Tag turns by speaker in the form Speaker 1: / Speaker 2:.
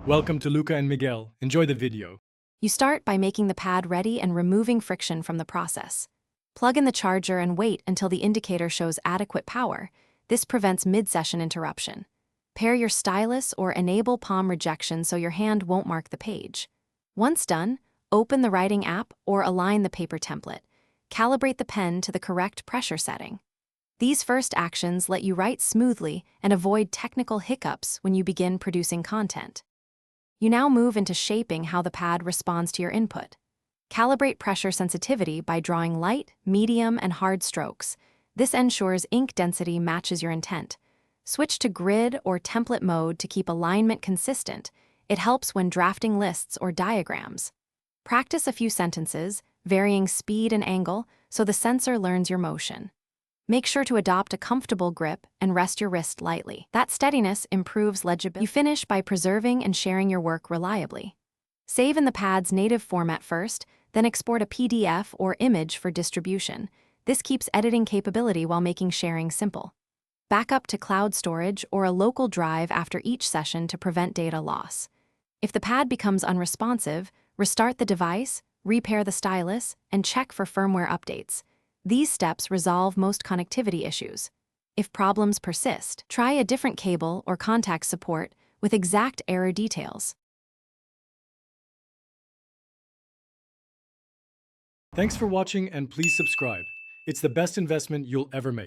Speaker 1: Welcome to Luca and Miguel. Enjoy the video.
Speaker 2: You start by making the pad ready and removing friction from the process. Plug in the charger and wait until the indicator shows adequate power. This prevents mid-session interruption. Pair your stylus or enable palm rejection so your hand won't mark the page. Once done, open the writing app or align the paper template. Calibrate the pen to the correct pressure setting. These first actions let you write smoothly and avoid technical hiccups when you begin producing content. You now move into shaping how the pad responds to your input. Calibrate pressure sensitivity by drawing light, medium, and hard strokes. This ensures ink density matches your intent. Switch to grid or template mode to keep alignment consistent. It helps when drafting lists or diagrams. Practice a few sentences, varying speed and angle, so the sensor learns your motion. Make sure to adopt a comfortable grip and rest your wrist lightly. That steadiness improves legibility. You finish by preserving and sharing your work reliably. Save in the pad's native format first, then export a PDF or image for distribution. This keeps editing capability while making sharing simple. Back up to cloud storage or a local drive after each session to prevent data loss. If the pad becomes unresponsive, restart the device, repair the stylus, and check for firmware updates. These steps resolve most connectivity issues. If problems persist, try a different cable or contact support with exact error details.
Speaker 1: Thanks for watching and please subscribe. It's the best investment you'll ever make.